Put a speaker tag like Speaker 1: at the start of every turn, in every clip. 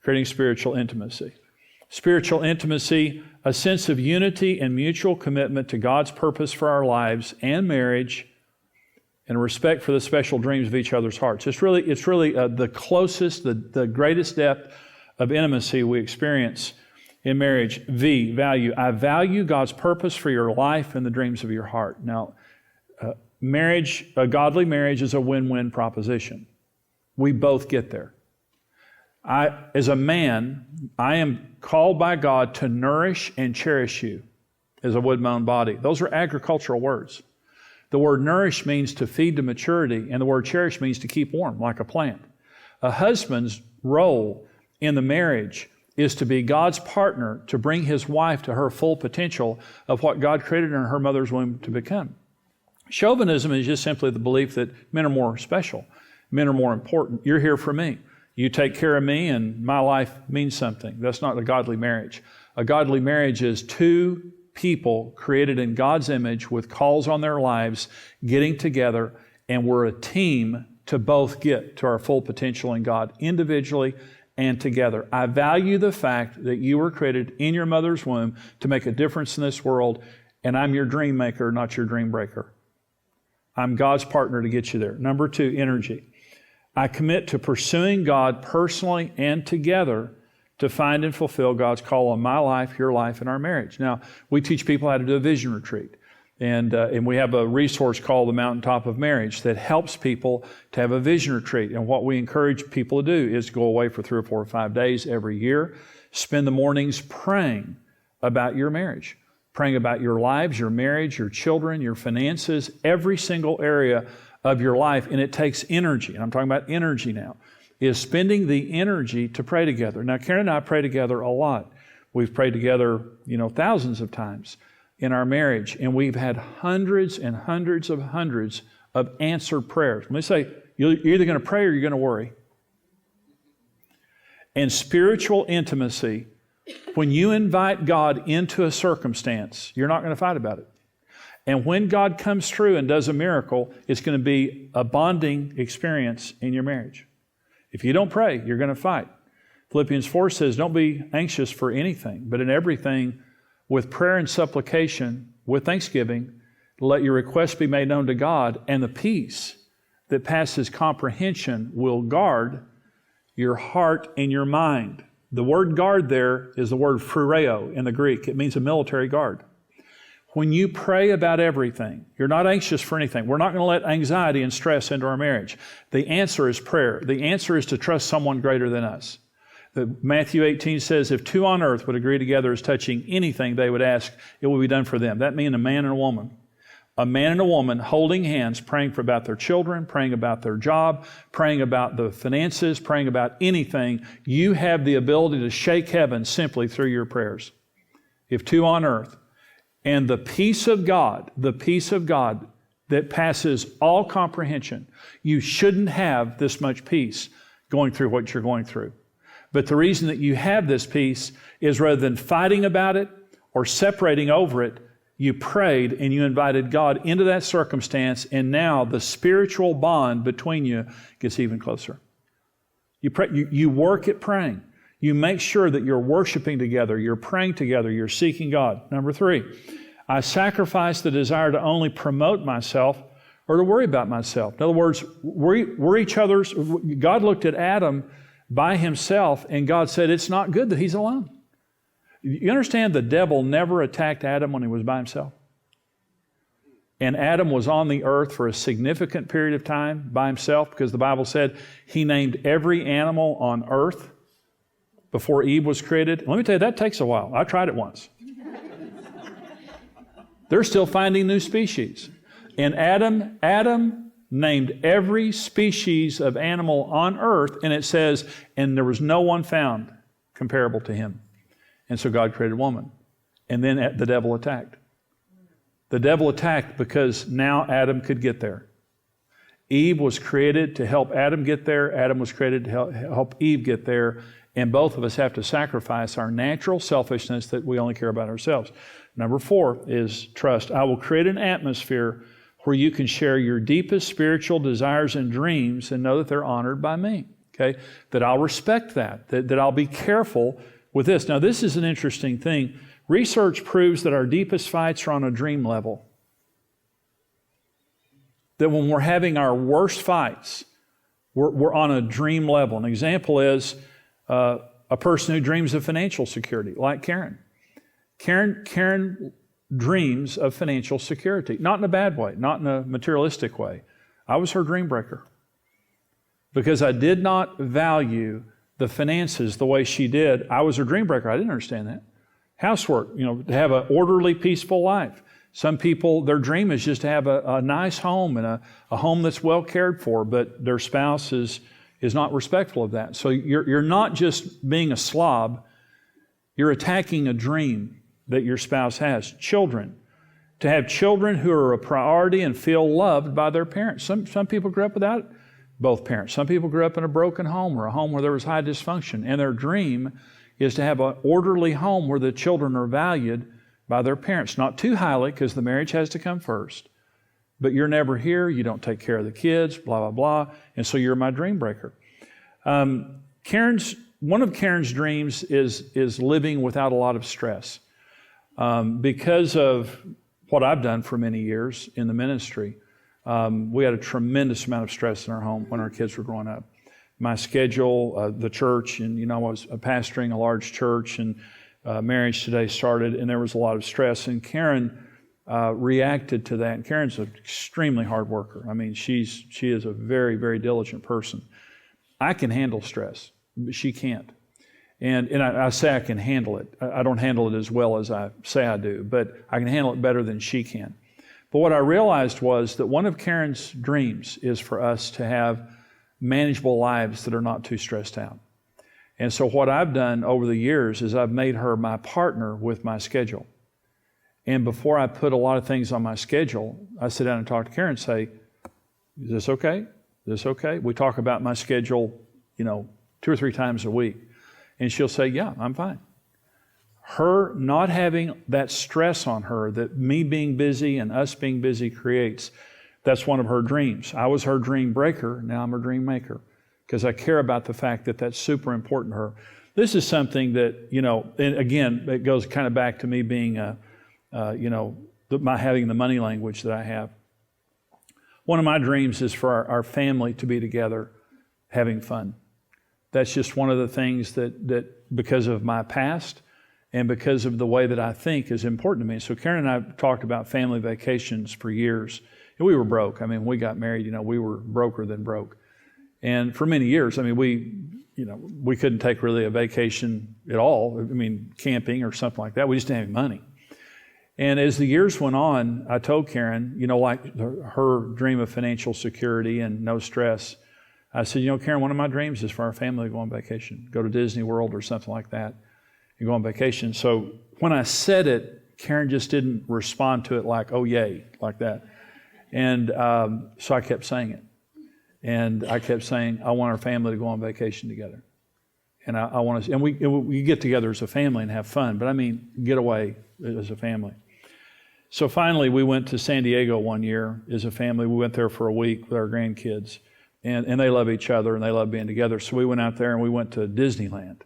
Speaker 1: creating spiritual intimacy. Spiritual intimacy, a sense of unity and mutual commitment to God's purpose for our lives and marriage, and a respect for the special dreams of each other's hearts. It's really the closest, the greatest depth of intimacy we experience in marriage. V, value. I value God's purpose for your life and the dreams of your heart. Now, marriage, a godly marriage is a win-win proposition. We both get there. As a man, I am called by God to nourish and cherish you as a wood my own body. Those are agricultural words. The word nourish means to feed to maturity, and the word cherish means to keep warm, like a plant. A husband's role in the marriage is to be God's partner to bring his wife to her full potential of what God created in her mother's womb to become. Chauvinism is just simply the belief that men are more special, men are more important. You're here for me. You take care of me and my life means something. That's not a godly marriage. A godly marriage is two people created in God's image with calls on their lives, getting together, and we're a team to both get to our full potential in God, individually and together. I value the fact that you were created in your mother's womb to make a difference in this world, and I'm your dream maker, not your dream breaker. I'm God's partner to get you there. Number 2, energy. I commit to pursuing God personally and together to find and fulfill God's call on my life, your life, and our marriage. Now, we teach people how to do a vision retreat. And we have a resource called the Mountaintop of Marriage that helps people to have a vision retreat. And what we encourage people to do is go away for 3 or 4 or 5 days every year, spend the mornings praying about your marriage, praying about your lives, your marriage, your children, your finances, every single area of your life. And it takes energy, and I'm talking about energy now, is spending the energy to pray together. Now, Karen and I pray together a lot. We've prayed together, thousands of times in our marriage, and we've had hundreds and hundreds of answered prayers. Let me say, you're either going to pray or you're going to worry. And spiritual intimacy, when you invite God into a circumstance, you're not going to fight about it. And when God comes through and does a miracle, it's going to be a bonding experience in your marriage. If you don't pray, you're going to fight. Philippians 4 says, don't be anxious for anything, but in everything, with prayer and supplication, with thanksgiving, let your requests be made known to God, and the peace that passes comprehension will guard your heart and your mind. The word guard there is the word phureo in the Greek. It means a military guard. When you pray about everything, you're not anxious for anything. We're not going to let anxiety and stress into our marriage. The answer is prayer. The answer is to trust someone greater than us. Matthew 18 says, if 2 on earth would agree together as touching anything they would ask, it will be done for them. That means a man and a woman. A man and a woman holding hands, praying about their children, praying about their job, praying about the finances, praying about anything. You have the ability to shake heaven simply through your prayers. If 2 on earth. And the peace of God that passes all comprehension, you shouldn't have this much peace going through what you're going through. But the reason that you have this peace is rather than fighting about it or separating over it, you prayed and you invited God into that circumstance, and now the spiritual bond between you gets even closer. You work at praying. You make sure that you're worshiping together, you're praying together, you're seeking God. Number 3, I sacrifice the desire to only promote myself or to worry about myself. In other words, we're each other's. God looked at Adam by himself, and God said, it's not good that he's alone. You understand the devil never attacked Adam when he was by himself? And Adam was on the earth for a significant period of time by himself, because the Bible said he named every animal on earth before Eve was created. Let me tell you, that takes a while. I tried it once. They're still finding new species. And Adam named every species of animal on earth, and it says, and there was no one found comparable to him. And so God created woman. And then the devil attacked. The devil attacked because now Adam could get there. Eve was created to help Adam get there. Adam was created to help Eve get there. And both of us have to sacrifice our natural selfishness that we only care about ourselves. Number 4 is trust. I will create an atmosphere where you can share your deepest spiritual desires and dreams and know that they're honored by me. Okay? That I'll respect that I'll be careful with this. Now, this is an interesting thing. Research proves that our deepest fights are on a dream level. That when we're having our worst fights, we're on a dream level. An example is a person who dreams of financial security, like Karen. Karen dreams of financial security, not in a bad way, not in a materialistic way. I was her dream breaker because I did not value the finances the way she did. I was her dream breaker. I didn't understand that. Housework, to have an orderly, peaceful life. Some people, their dream is just to have a nice home and a home that's well cared for, but their spouse is not respectful of that. So you're not just being a slob, you're attacking a dream that your spouse has. Children. To have children who are a priority and feel loved by their parents. Some people grew up without both parents. Some people grew up in a broken home or a home where there was high dysfunction. And their dream is to have an orderly home where the children are valued by their parents. Not too highly, because the marriage has to come first. But you're never here, you don't take care of the kids, blah, blah, blah. And so you're my dream breaker. One of Karen's dreams is living without a lot of stress. Because of what I've done for many years in the ministry, we had a tremendous amount of stress in our home when our kids were growing up. My schedule, the church, and I was pastoring a large church, and Marriage Today started, and there was a lot of stress. And Karen reacted to that. And Karen's an extremely hard worker. I mean, she is a very, very diligent person. I can handle stress, but she can't. And I say I can handle it. I don't handle it as well as I say I do, but I can handle it better than she can. But what I realized was that one of Karen's dreams is for us to have manageable lives that are not too stressed out. And so what I've done over the years is I've made her my partner with my schedule. And before I put a lot of things on my schedule, I sit down and talk to Karen and say, is this okay? Is this okay? We talk about my schedule, 2 or 3 times a week. And she'll say, yeah, I'm fine. Her not having that stress on her that me being busy and us being busy creates, that's one of her dreams. I was her dream breaker, now I'm her dream maker, because I care about the fact that that's super important to her. This is something that, and again, it goes kind of back to me being, having the money language that I have. One of my dreams is for our family to be together having fun. That's just one of the things that because of my past and because of the way that I think is important to me. So Karen and I have talked about family vacations for years. And we were broke. I mean, when we got married, we were broker than broke. And for many years, we couldn't take really a vacation at all. Camping or something like that. We just didn't have money. And as the years went on, I told Karen, like her dream of financial security and no stress, I said, Karen, one of my dreams is for our family to go on vacation, go to Disney World or something like that, and go on vacation. So when I said it, Karen just didn't respond to it like, oh, yay, like that. And so I kept saying it. And I kept saying, I want our family to go on vacation together. And I want to, and we get together as a family and have fun, but get away as a family. So finally, we went to San Diego one year as a family. We went there for a week with our grandkids. And they love each other and they love being together. So we went out there and we went to Disneyland,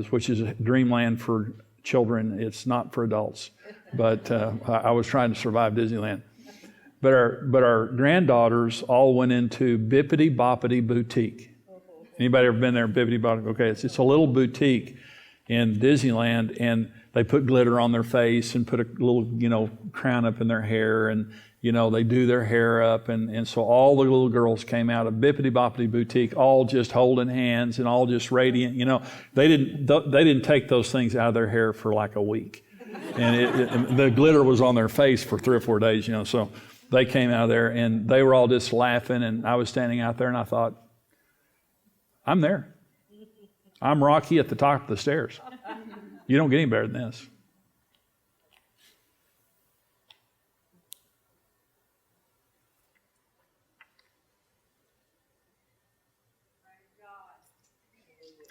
Speaker 1: which is a dreamland for children. It's not for adults. But I was trying to survive Disneyland. But our granddaughters all went into Bippity Boppity Boutique. Anybody ever been there? Bippity Boppity? Okay, it's a little boutique in Disneyland, and they put glitter on their face and put a little crown up in their hair, and they do their hair up, and so all the little girls came out of Bippity Boppity Boutique, all just holding hands and all just radiant. They didn't take those things out of their hair for like a week, and the glitter was on their face for 3 or 4 days. So they came out of there and they were all just laughing, and I was standing out there and I thought, I'm there. I'm Rocky at the top of the stairs. You don't get any better than this.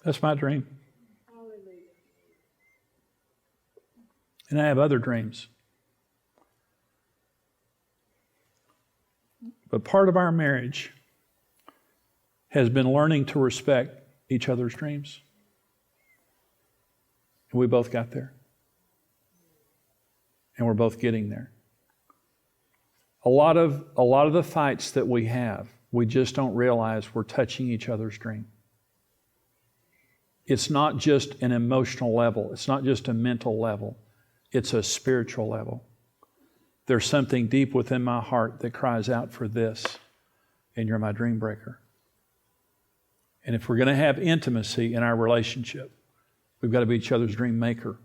Speaker 1: That's my dream. And I have other dreams. But part of our marriage has been learning to respect each other's dreams. And we both got there. And we're both getting there. A lot of the fights that we have, we just don't realize we're touching each other's dream. It's not just an emotional level. It's not just a mental level. It's a spiritual level. There's something deep within my heart that cries out for this, and you're my dream breaker. And if we're going to have intimacy in our relationship, we've got to be each other's dream maker.